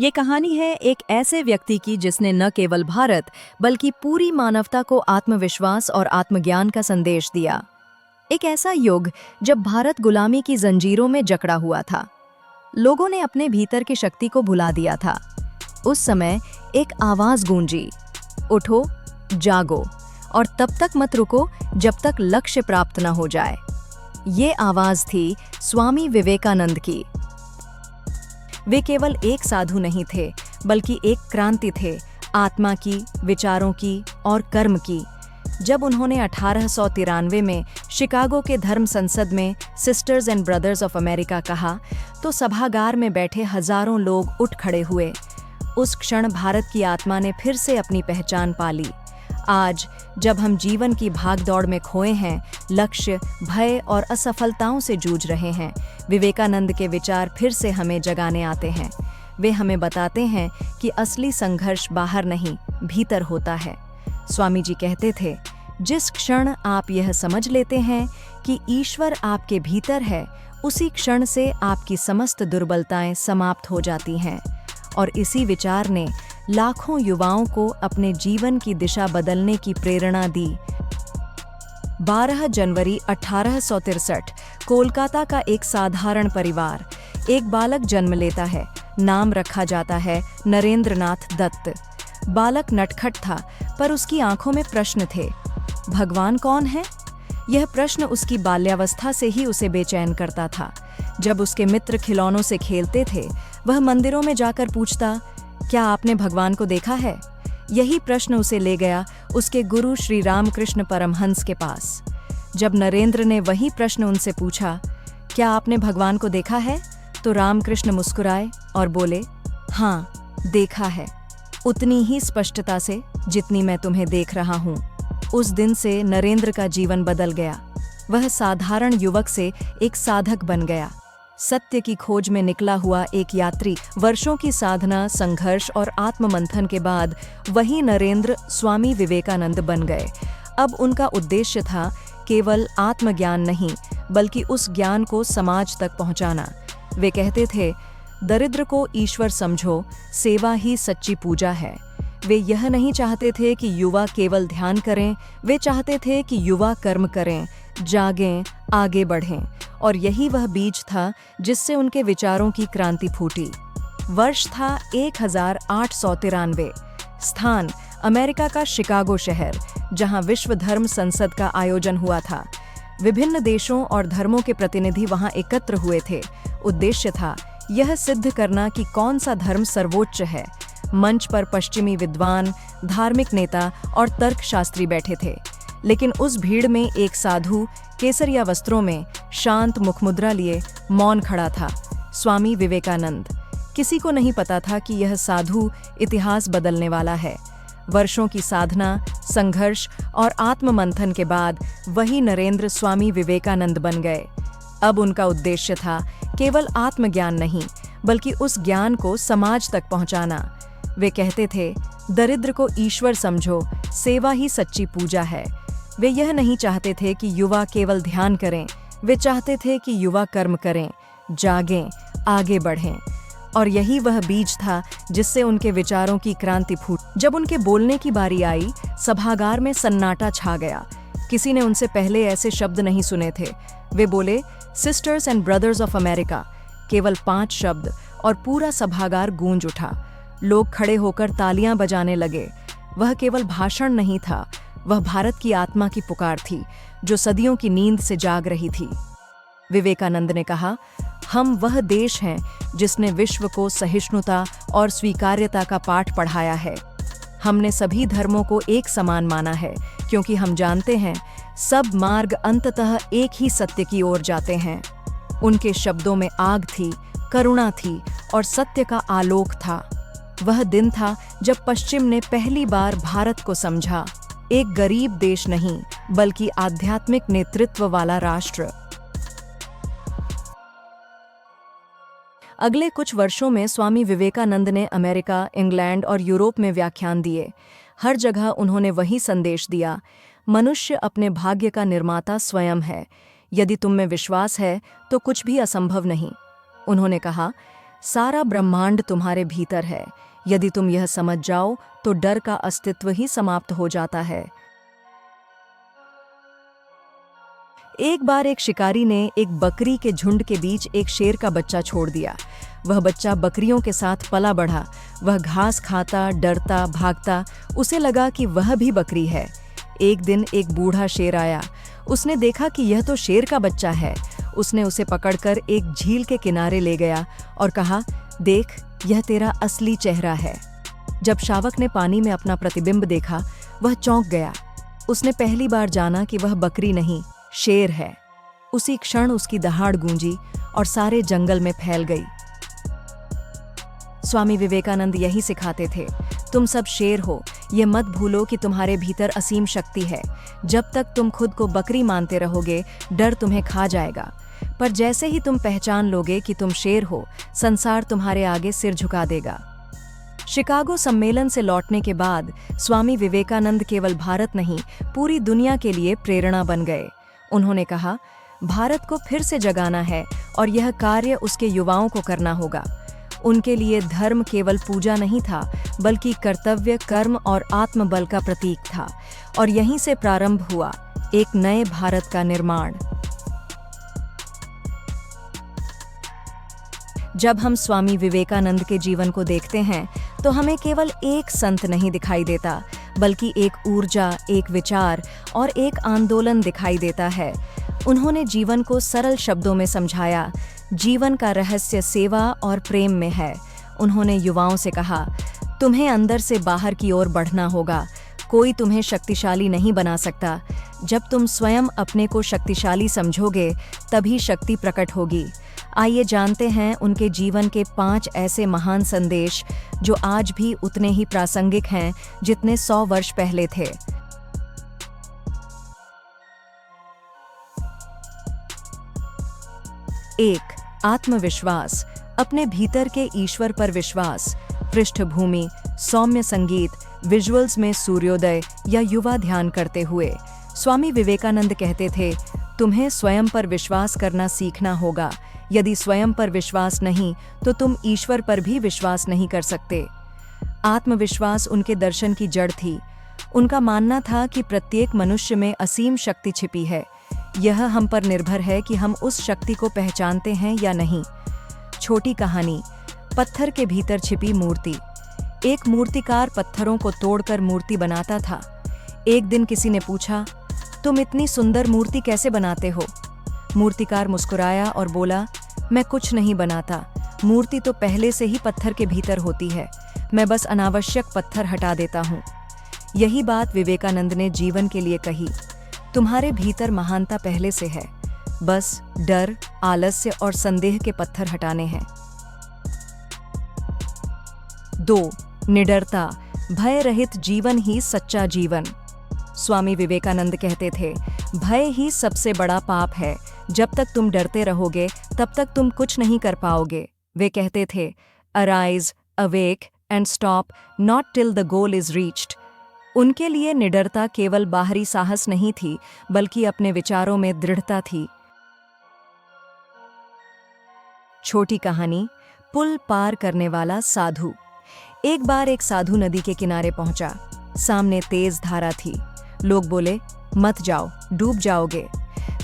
ये कहानी है एक ऐसे व्यक्ति की जिसने न केवल भारत बल्कि पूरी मानवता को आत्मविश्वास और आत्मज्ञान का संदेश दिया। एक ऐसा युग जब भारत गुलामी की जंजीरों में जकड़ा हुआ था। लोगों ने अपने भीतर की शक्ति को भुला दिया था। उस समय एक आवाज गूंजी, उठो, जागो और तब तक मत रुको जब तक लक्ष्य प्राप्त न हो जाए। ये आवाज थी स्वामी विवेकानंद की। वे केवल एक साधु नहीं थे, बल्कि एक क्रांति थे, आत्मा की, विचारों की और कर्म की। जब उन्होंने 1893 में शिकागो के धर्म संसद में sisters and brothers of America कहा, तो सभागार में बैठे हजारों लोग उठ खड़े हुए। उस क्षण भारत की आत्मा ने फिर से अपनी पहचान पा ली। आज जब हम जीवन की भागदौड़ में खोए हैं, लक्ष्य, भय और असफलताओं से जूझ रहे हैं, विवेकानंद के विचार फिर से हमें जगाने आते हैं। वे हमें बताते हैं कि असली संघर्ष बाहर नहीं, भीतर होता है। स्वामी जी कहते थे, जिस क्षण आप यह समझ लेते हैं कि ईश्वर आपके भीतर है, उसी क्षण से आपकी समस्त दुर्बलताएं समाप्त हो जाती हैं। और इसी विचार ने लाखों युवाओं को अपने जीवन की दिशा बदलने की प्रेरणा दी। 12 जनवरी 1863 कोलकाता का एक साधारण परिवार। एक बालक जन्म लेता है। नाम रखा जाता है नरेंद्रनाथ दत्त। बालक नटखट था, पर उसकी आंखों में प्रश्न थे। भगवान कौन है? यह प्रश्न उसकी बाल्यावस्था से ही उसे बेचैन करता था। जब उसके मित्र खिलौनों से खेलते थे, वह मंदिरों में जाकर पूछता, क्या आपने भगवान को देखा है? यही प्रश्न उसे ले गया उसके गुरु श्री रामकृष्ण परमहंस के पास। जब नरेंद्र ने वही प्रश्न उनसे पूछा, क्या आपने भगवान को देखा है? तो रामकृष्ण मुस्कुराए और बोले, हाँ, देखा है, उतनी ही स्पष्टता से जितनी मैं तुम्हें देख रहा हूँ। उस दिन से नरेंद्र का जीवन बदल गया। वह साधारण युवक से एक साधक बन गया। सत्य की खोज में निकला हुआ एक यात्री। वर्षों की साधना, संघर्ष और आत्ममंथन के बाद वही नरेंद्र स्वामी विवेकानंद बन गए। अब उनका उद्देश्य था केवल आत्मज्ञान नहीं, बल्कि उस ज्ञान को समाज तक पहुंचाना। वे कहते थे, दरिद्र को ईश्वर समझो, सेवा ही सच्ची पूजा है। वे यह नहीं चाहते थे कि युवा केवल ध्यान करें, वे चाहते थे कि युवा कर्म करें, जागें, आगे बढ़ें। और यही वह बीज था जिससे उनके विचारों की क्रांति फूटी। वर्ष था 1893। स्थान अमेरिका का शिकागो शहर, जहां विश्व धर्म संसद का आयोजन हुआ था। विभिन्न देशों और धर्मों के प्रतिनिधि वहां एकत्र हुए थे। उद्देश्य था यह सिद्ध करना कि कौन सा धर्म सर्वोच्च है। मंच पर पश्चिमी विद्वान, धार्मिक नेता और तर्कशास्त्री बैठे थे, लेकिन उस भीड़ में एक साधु केसरिया वस्त्रों में, शांत मुखमुद्रा लिए मौन खड़ा था, स्वामी विवेकानंद। किसी को नहीं पता था कि यह साधु इतिहास बदलने वाला है। वर्षों की साधना, संघर्ष और आत्ममंथन के बाद वही नरेंद्र स्वामी विवेकानंद बन गए। अब उनका उद्देश्य था केवल आत्मज्ञान नहीं, बल्कि उस ज्ञान को समाज तक पहुंचाना। वे कहते थे, दरिद्र को ईश्वर समझो, सेवा ही सच्ची पूजा है। वे यह नहीं चाहते थे कि युवा केवल ध्यान करें, वे चाहते थे कि युवा कर्म करें, जागें, आगे बढ़ें। और यही वह बीज था जिससे उनके विचारों की क्रांति फूटी। जब उनके बोलने की बारी आई, सभागार में सन्नाटा छा गया। किसी ने उनसे पहले ऐसे शब्द नहीं सुने थे। वे बोले, sisters and brothers of America. केवल 5 शब्द और पूरा सभागार गूंज उठा। लोग खड़े होकर तालियां बजाने लगे। वह केवल भाषण नहीं था, वह भारत की आत्मा की पुकार थी, जो सदियों की नींद से जाग रही थी। विवेकानंद ने कहा, हम वह देश हैं जिसने विश्व को सहिष्णुता और स्वीकार्यता का पाठ पढ़ाया है। हमने सभी धर्मों को एक समान माना है, क्योंकि हम जानते हैं सब मार्ग अंततः एक ही सत्य की ओर जाते हैं। उनके शब्दों में आग थी, करुणा थी और सत्य का आलोक था। वह दिन था जब पश्चिम ने पहली बार भारत को समझा, एक गरीब देश नहीं, बल्कि आध्यात्मिक नेतृत्व वाला राष्ट्र। अगले कुछ वर्षों में स्वामी विवेकानंद ने अमेरिका, इंग्लैंड और यूरोप में व्याख्यान दिए। हर जगह उन्होंने वही संदेश दिया, मनुष्य अपने भाग्य का निर्माता स्वयं है। यदि तुम में विश्वास है तो कुछ भी असंभव नहीं। उन्होंने कहा, सारा ब्रह्मांड तुम्हारे भीतर है। यदि तुम यह समझ जाओ तो डर का अस्तित्व ही समाप्त हो जाता है। एक बार एक शिकारी ने एक बकरी के झुंड के बीच एक शेर का बच्चा छोड़ दिया। वह बच्चा बकरियों के साथ पला बढ़ा। वह घास खाता, डरता, भागता। उसे लगा कि वह भी बकरी है। एक दिन एक बूढ़ा शेर आया। उसने देखा कि यह तो शेर का बच्चा है। उसने उसे पकड़कर एक झील के किनारे ले गया और कहा, देख, यह तेरा असली चेहरा है। जब शावक ने पानी में अपना प्रतिबिंब देखा, वह चौंक गया। उसने पहली बार जाना कि वह बकरी नहीं, शेर है। उसी क्षण उसकी दहाड़ गूंजी और सारे जंगल में फैल गई। स्वामी विवेकानंद यही सिखाते थे, तुम सब शेर हो। ये मत भूलो कि तुम्हारे भीतर असीम शक्ति है। जब तक तुम खुद को बकरी मानते रहोगे, डर तुम्हें खा जाएगा। पर जैसे ही तुम पहचान लोगे कि तुम शेर हो, संसार तुम्हारे आगे सिर झुका देगा। शिकागो सम्मेलन से लौटने के बाद स्वामी विवेकानंद केवल भारत नहीं, पूरी दुनिया के लिए प्रेरणा बन गए। उन्होंने कहा, भारत को फिर से जगाना है और यह कार्य उसके युवाओं को करना होगा। उनके लिए धर्म केवल पूजा नहीं था, बल्कि कर्तव्य, कर्म और आत्मबल का प्रतीक था। और यहीं से प्रारंभ हुआ एक नए भारत का निर्माण। जब हम स्वामी विवेकानंद के जीवन को देखते हैं तो हमें केवल एक संत नहीं दिखाई देता, बल्कि एक ऊर्जा, एक विचार और एक आंदोलन दिखाई देता है। उन्होंने जीवन को सरल शब्दों में समझाया। जीवन का रहस्य सेवा और प्रेम में है। उन्होंने युवाओं से कहा, तुम्हें अंदर से बाहर की ओर बढ़ना होगा। कोई तुम्हें शक्तिशाली नहीं बना सकता। जब तुम स्वयं अपने को शक्तिशाली समझोगे, तभी शक्ति प्रकट होगी। आइए जानते हैं उनके जीवन के 5 ऐसे महान संदेश जो आज भी उतने ही प्रासंगिक हैं जितने 100 वर्ष पहले थे। 1. आत्मविश्वास, अपने भीतर के ईश्वर पर विश्वास। पृष्ठभूमि, सौम्य संगीत, विजुअल्स में सूर्योदय या युवा ध्यान करते हुए। स्वामी विवेकानंद कहते थे, तुम्हें स्वयं पर विश्वास करना सीखना होगा। यदि स्वयं पर विश्वास नहीं तो तुम ईश्वर पर भी विश्वास नहीं कर सकते। आत्मविश्वास उनके दर्शन की जड़ थी। उनका मानना था कि प्रत्येक मनुष्य में असीम शक्ति छिपी है। यह हम पर निर्भर है कि हम उस शक्ति को पहचानते हैं या नहीं। छोटी कहानी, पत्थर के भीतर छिपी मूर्ति। एक मूर्तिकार पत्थरों को तोड़कर मूर्ति बनाता था। एक दिन किसी ने पूछा, तुम इतनी सुंदर मूर्ति कैसे बनाते हो? मूर्तिकार मुस्कुराया और बोला, मैं कुछ नहीं बनाता। मूर्ति तो पहले से ही पत्थर के भीतर होती है। मैं बस अनावश्यक पत्थर हटा देता हूँ। यही बात विवेकानंद ने जीवन के लिए कही। तुम्हारे भीतर महानता पहले से है, बस डर, आलस्य और संदेह के पत्थर हटाने हैं। 2. निडरता, भय रहित जीवन ही सच्चा जीवन। स्वामी विवेकानंद कहते थे, भय ही सबसे बड़ा पाप है। जब तक तुम डरते रहोगे, तब तक तुम कुछ नहीं कर पाओगे। वे कहते थे, arise, awake and stop not till the goal is reached. उनके लिए निडरता केवल बाहरी साहस नहीं थी, बल्कि अपने विचारों में दृढ़ता थी। छोटी कहानी, पुल पार करने वाला साधु। एक बार एक साधु नदी के किनारे पहुंचा। सामने तेज धारा थी। लोग बोले, मत जाओ, डूब जाओगे।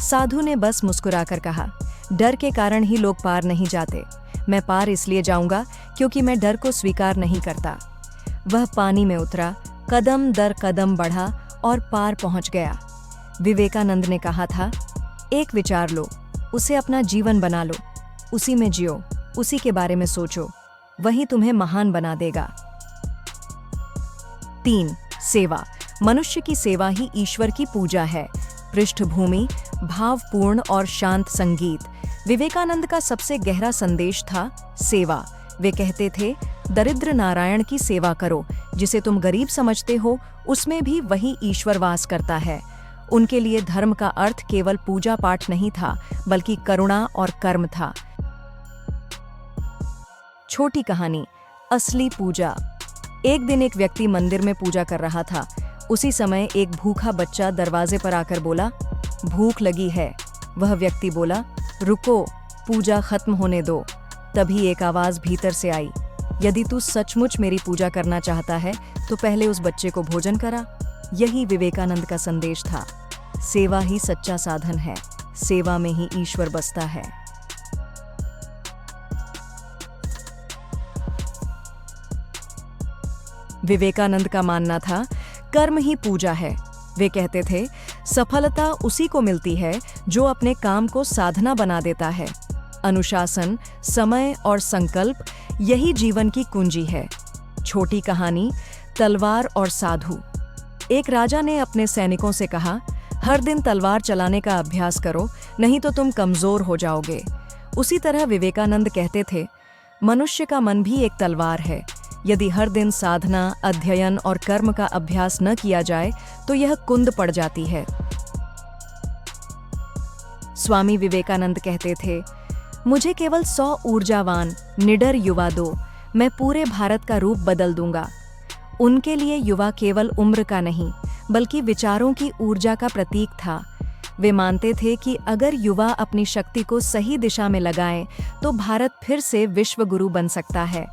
साधु ने बस मुस्कुराकर कहा, डर के कारण ही लोग पार नहीं जाते। मैं पार इसलिए जाऊंगा क्योंकि मैं डर को स्वीकार नहीं करता। वह पानी में उतरा, कदम दर कदम बढ़ा और पार पहुंच गया। विवेकानंद ने कहा था, एक विचार लो, उसे अपना जीवन बना लो, उसी में जियो, उसी के बारे में सोचो, वही तुम्हें महान बना देगा। 3. सेवा, मनुष्य की सेवा ही ईश्वर की पूजा है। पृष्ठभूमि, भावपूर्ण और शांत संगीत। विवेकानंद का सबसे गहरा संदेश था सेवा। वे कहते थे, दरिद्र नारायण की सेवा करो। जिसे तुम गरीब समझते हो, उसमें भी वही ईश्वर वास करता है। उनके लिए धर्म का अर्थ केवल पूजा पाठ नहीं था, बल्कि करुणा और कर्म था। छोटी कहानी, असली पूजा। एक दिन एक व्यक्ति मंदिर में पूजा कर रहा था। उसी समय एक भूखा बच्चा दरवाजे पर आकर बोला, भूख लगी है। वह व्यक्ति बोला, रुको, पूजा खत्म होने दो। तभी एक आवाज भीतर से आई, यदि तू सचमुच मेरी पूजा करना चाहता है तो पहले उस बच्चे को भोजन करा। यही विवेकानंद का संदेश था। सेवा ही सच्चा साधन है, सेवा में ही ईश्वर बसता है। विवेकानंद का मानना था, कर्म ही पूजा है। वे कहते थे, सफलता उसी को मिलती है जो अपने काम को साधना बना देता है। अनुशासन, समय और संकल्प यही जीवन की कुंजी है। छोटी कहानी, तलवार और साधु। एक राजा ने अपने सैनिकों से कहा, हर दिन तलवार चलाने का अभ्यास करो, नहीं तो तुम कमजोर हो जाओगे। उसी तरह विवेकानंद कहते थे, मनुष्य का मन भी एक तलवार है। यदि हर दिन साधना, अध्ययन और कर्म का अभ्यास न किया जाए तो यह कुंद पड़ जाती है। स्वामी विवेकानंद कहते थे, मुझे केवल 100 ऊर्जावान, निडर युवा दो, मैं पूरे भारत का रूप बदल दूंगा। उनके लिए युवा केवल उम्र का नहीं, बल्कि विचारों की ऊर्जा का प्रतीक था। वे मानते थे कि अगर युवा अपनी शक्ति को सही दिशा में लगाएं, तो भारत फिर से विश्व गुरु बन सकता है।